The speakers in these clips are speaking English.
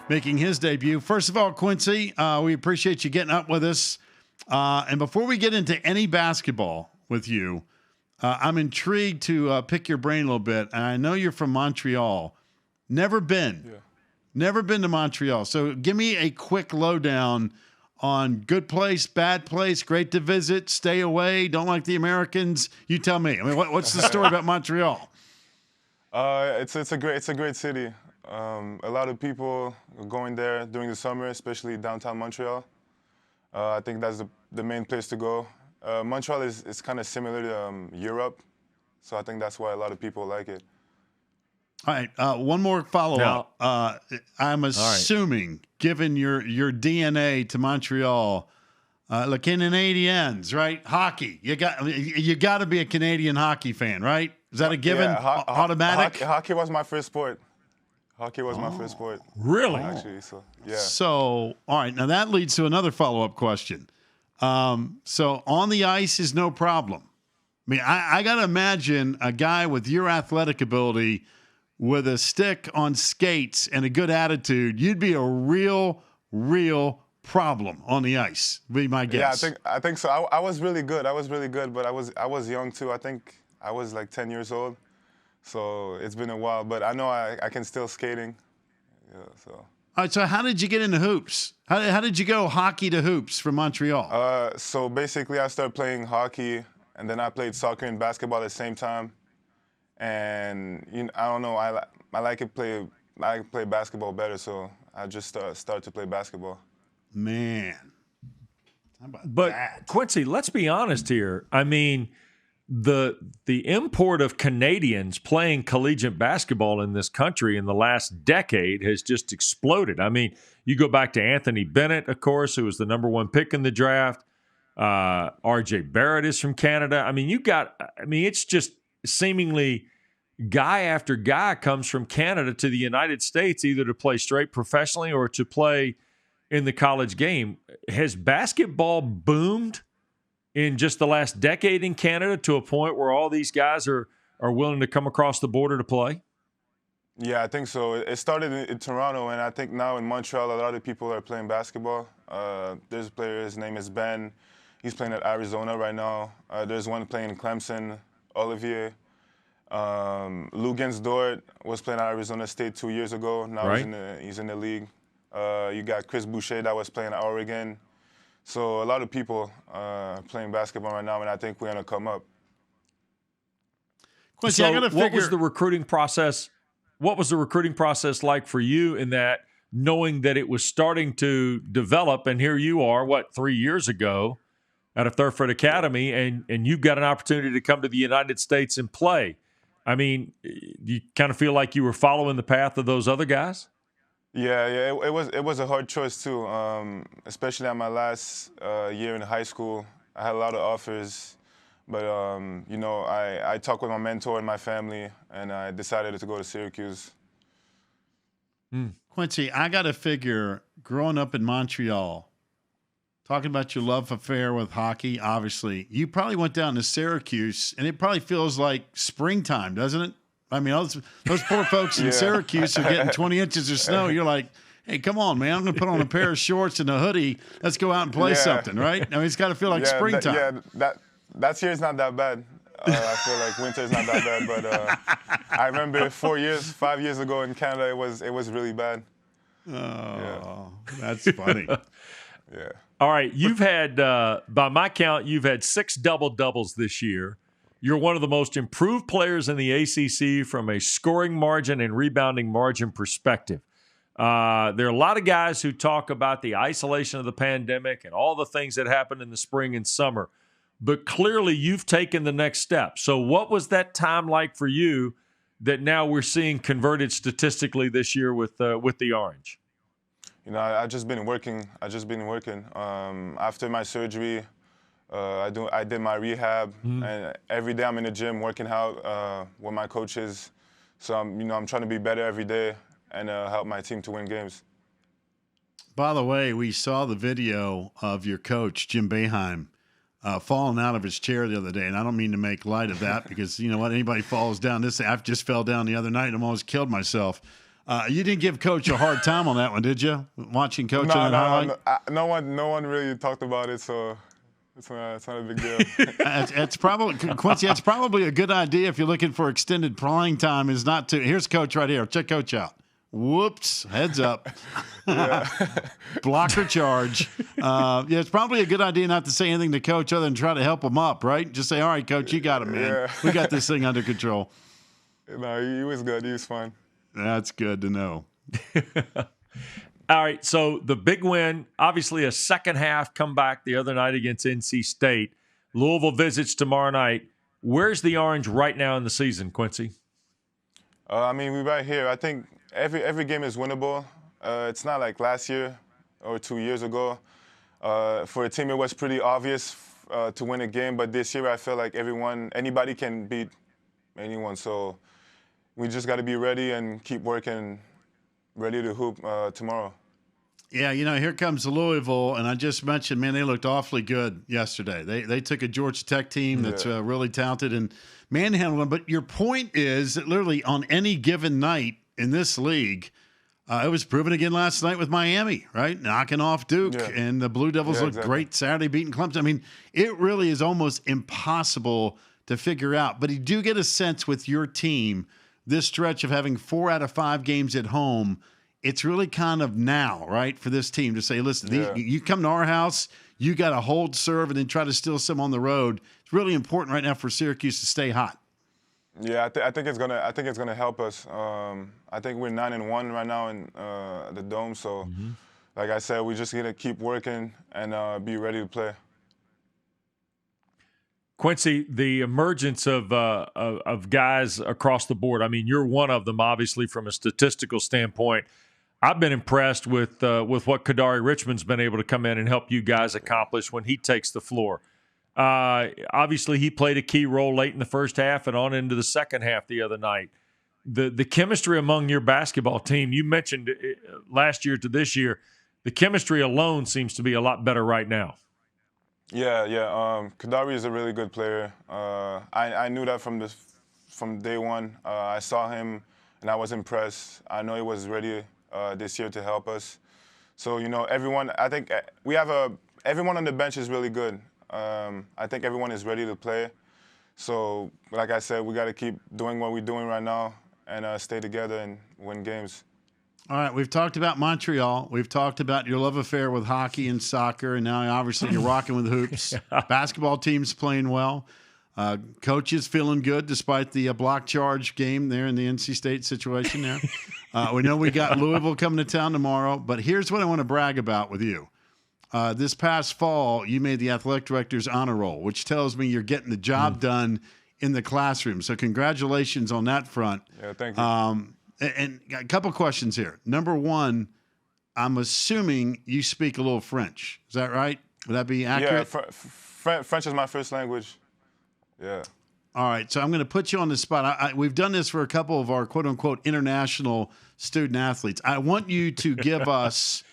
making his debut. First of all, Quincy, we appreciate you getting up with us. And before we get into any basketball with you, I'm intrigued to pick your brain a little bit. And I know you're from Montreal. Never been. Yeah. Never been to Montreal. So give me a quick lowdown on good place, bad place, great to visit, stay away, don't like the Americans. You tell me. I mean, what's the story about Montreal? It's a great city. A lot of people are going there during the summer, especially downtown Montreal. I think that's the main place to go. Montreal is kind of similar to Europe, so I think that's why a lot of people like it. All right, one more follow-up. I'm assuming, given your DNA to Montreal, the Canadiens, right? Hockey. You got to be a Canadian hockey fan, right? Is that a given? Yeah, automatic? Hockey was my first sport. Hockey was my first sport. Really? Actually, so yeah. So, all right, now that leads to another follow-up question. So on the ice is no problem. I mean, I got to imagine a guy with your athletic ability with a stick on skates and a good attitude, you'd be a real problem on the ice, be my guess. Yeah, I think so. I was really good. But I was young too. I think I was like 10 years old. So it's been a while, but I know I can still skating. Yeah, so. All right, so how did you get into hoops? How did you go hockey to hoops from Montreal? So basically I started playing hockey, and then I played soccer and basketball at the same time. And I don't know, I like to play basketball better, so I just started to play basketball. Man. How about but that? Quincy, let's be honest here. I mean, the import of Canadians playing collegiate basketball in this country in the last decade has just exploded. I mean, you go back to Anthony Bennett, of course, who was the number one pick in the draft. R.J. Barrett is from Canada. I mean, it's just seemingly guy after guy comes from Canada to the United States, either to play straight professionally or to play in the college game. Has basketball boomed in just the last decade in Canada to a point where all these guys are willing to come across the border to play? Yeah, I think so. It started in Toronto, and I think now in Montreal, a lot of people are playing basketball. There's a player, his name is Ben. He's playing at Arizona right now. There's one playing in Clemson, Olivier. Lugens Dort was playing at Arizona State 2 years ago. Now right. he's in the league. You got Chris Boucher that was playing at Oregon. So a lot of people playing basketball right now, and I think we're going to come up. Quincy, so what was the recruiting process? What was the recruiting process like for you in that, knowing that it was starting to develop, and here you are, 3 years ago at a Thurford Academy, and you've got an opportunity to come to the United States and play. I mean, you kind of feel like you were following the path of those other guys? Yeah, it was a hard choice too, especially at my last year in high school. I had a lot of offers, but I talked with my mentor and my family, and I decided to go to Syracuse. Quincy, I got to figure, growing up in Montreal, talking about your love affair with hockey, obviously, you probably went down to Syracuse, and it probably feels like springtime, doesn't it? I mean, those poor folks in Syracuse are getting 20 inches of snow. You're like, hey, come on, man. I'm going to put on a pair of shorts and a hoodie. Let's go out and play something, right? I mean, it's got to feel like springtime. That year's not that bad. I feel like winter's not that bad, but I remember 5 years ago in Canada, it was really bad. Oh, that's funny. Yeah. All right, you've had, by my count, you've had 6 double-doubles this year. You're one of the most improved players in the ACC from a scoring margin and rebounding margin perspective. There are a lot of guys who talk about the isolation of the pandemic and all the things that happened in the spring and summer, but clearly you've taken the next step. So what was that time like for you that now we're seeing converted statistically this year with the Orange? I just been working. After my surgery, I did my rehab, and every day I'm in the gym working out with my coaches. So I'm trying to be better every day and help my team to win games. By the way, we saw the video of your coach, Jim Boeheim, falling out of his chair the other day, and I don't mean to make light of that because, you know what, anybody falls down. I just fell down the other night and almost killed myself. You didn't give Coach a hard time on that one, did you? Watching Coach on that highlight? No one really talked about it, so it's not a big deal. It's probably, Quincy, that's probably a good idea if you're looking for extended playing time is not to. Here's Coach right here. Check Coach out. Whoops, heads up. Blocker charge. It's probably a good idea not to say anything to Coach other than try to help him up, right? Just say, all right, Coach, you got it, man. Yeah. We got this thing under control. No, he was good. He was fine. That's good to know. All right, so the big win, obviously a second half comeback the other night against NC State. Louisville visits tomorrow night. Where's the Orange right now in the season, Quincy? We're right here. I think every game is winnable. It's not like last year or 2 years ago. For a team, it was pretty obvious to win a game, but this year I feel like anybody can beat anyone. So we just got to be ready and keep working, ready to hoop tomorrow. Yeah, here comes Louisville, and I just mentioned, man, they looked awfully good yesterday. They took a Georgia Tech team that's really talented and manhandled them. But your point is that literally on any given night in this league, it was proven again last night with Miami, right? Knocking off Duke, and the Blue Devils looked great Saturday beating Clemson. I mean, it really is almost impossible to figure out. But you do get a sense with your team, this stretch of having 4 out of 5 games at home, it's really kind of now, right, for this team to say, listen, you come to our house, you got to hold serve and then try to steal some on the road. It's really important right now for Syracuse to stay hot. Yeah, I think it's gonna help us. I think we're 9-1 right now in the Dome. So, like I said, we just gotta keep working and be ready to play. Quincy, the emergence of guys across the board. I mean, you're one of them, obviously, from a statistical standpoint. I've been impressed with what Kadari Richmond's been able to come in and help you guys accomplish when he takes the floor. Obviously, he played a key role late in the first half and on into the second half the other night. The chemistry among your basketball team, you mentioned last year to this year, the chemistry alone seems to be a lot better right now. Yeah. Kadari is a really good player. I knew that from day one. I saw him and I was impressed. I know he was ready this year to help us. So everyone. I think everyone on the bench is really good. I think everyone is ready to play. So, like I said, we got to keep doing what we're doing right now and stay together and win games. All right, we've talked about Montreal. We've talked about your love affair with hockey and soccer, and now obviously you're rocking with hoops. Basketball team's playing well. Coach is feeling good despite the block charge game there in the NC State situation there. We know we got Louisville coming to town tomorrow, but here's what I want to brag about with you. This past fall, you made the athletic director's honor roll, which tells me you're getting the job done in the classroom. So congratulations on that front. Yeah, thank you. And a couple questions here. Number one, I'm assuming you speak a little French. Is that right? Would that be accurate? Yeah, French is my first language. Yeah. All right, so I'm going to put you on the spot. We've done this for a couple of our quote-unquote international student athletes. I want you to give us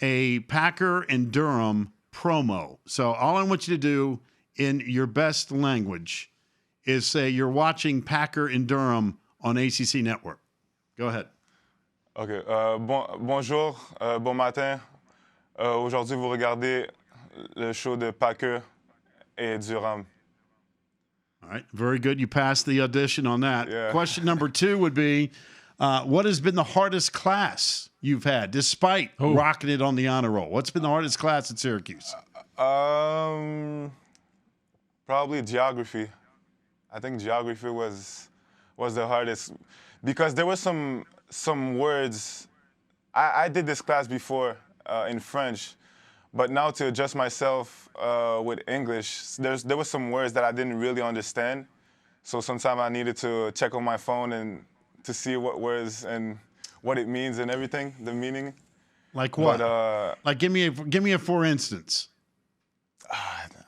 a Packer and Durham promo. So all I want you to do in your best language is say you're watching Packer and Durham on ACC Network. Go ahead. OK. Bonjour, bon matin. Aujourd'hui, vous regardez le show de Packer et Durham. All right, very good. You passed the audition on that. Yeah. Question number 2 would be, what has been the hardest class you've had, despite rocking it on the honor roll? What's been the hardest class at Syracuse? Probably geography. I think geography was the hardest because there were some words. I did this class before in French, but now to adjust myself with English, there were some words that I didn't really understand. So sometimes I needed to check on my phone and to see what words and what it means and everything, the meaning. Like what? But, like give me a for instance.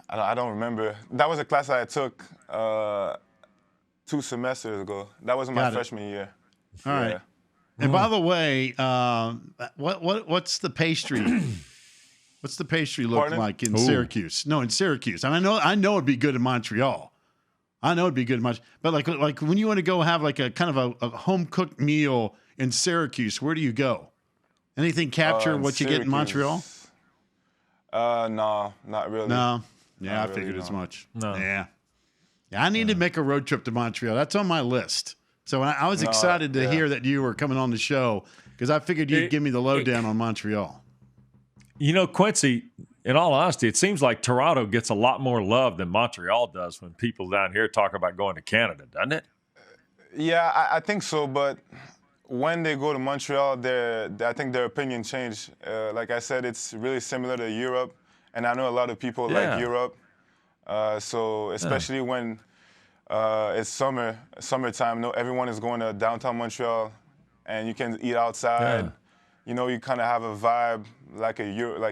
I don't remember. That was a class I took 2 semesters ago. That was my freshman year. All right. And by the way, what's the pastry? What's the pastry look like in Syracuse? No, in Syracuse. And I know it'd be good in Montreal. I know it'd be good in Montreal. But like when you want to go have like a kind of a home cooked meal in Syracuse, where do you go? Anything capture what you get in Montreal? No, not really. No. Yeah, Not I really, figured as no. much. No. Yeah. I need to make a road trip to Montreal. That's on my list. So I was excited to hear that you were coming on the show because I figured you'd give me the lowdown on Montreal. You know, Quincy, in all honesty, it seems like Toronto gets a lot more love than Montreal does when people down here talk about going to Canada, doesn't it? Yeah, I think so. But when they go to Montreal, I think their opinion changed. Like I said, it's really similar to Europe, and I know a lot of people like Europe. So especially when it's summertime, everyone is going to downtown Montreal, and you can eat outside. Yeah. You know, you kind of have a vibe like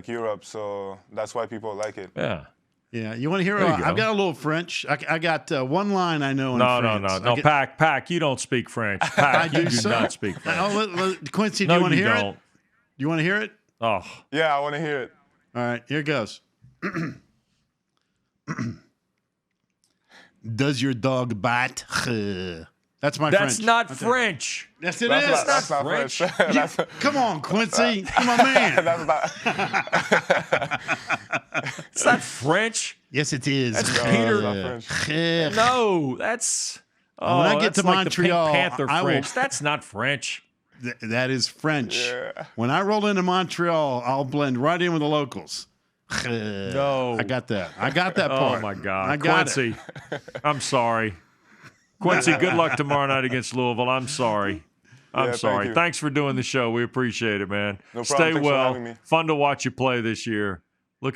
Europe, so that's why people like it. Yeah. Yeah, you want to hear? There you go. I've got a little French. I got one line I know in No, France. no. Pack, you don't speak French. Pack, you do not speak French. Quincy, do No, you want to you hear don't. it? You want to hear it? Oh, Yeah, I want to hear it. All right, here goes. Does your dog bite? That's my French. that's not French. Yes, it is. That's not French. French. That's, Come on, Quincy. You're my man. that's not. It's not French. Yes, it is. That's No, Peter. that's not French. No, that's. Oh, When I get that's to like the Pink Montreal, Panther I will- French. That's not French. That is French. Yeah. When I roll into Montreal, I'll blend right in with the locals. No. I got that. I got that part. Oh my God, I got Quincy. I'm sorry, Quincy. Good luck tomorrow night against Louisville. I'm sorry. I'm Yeah, sorry. thank you. Thanks for doing the show. We appreciate it, man. No problem. Stay Thanks for well. having me. Fun to watch you play this year.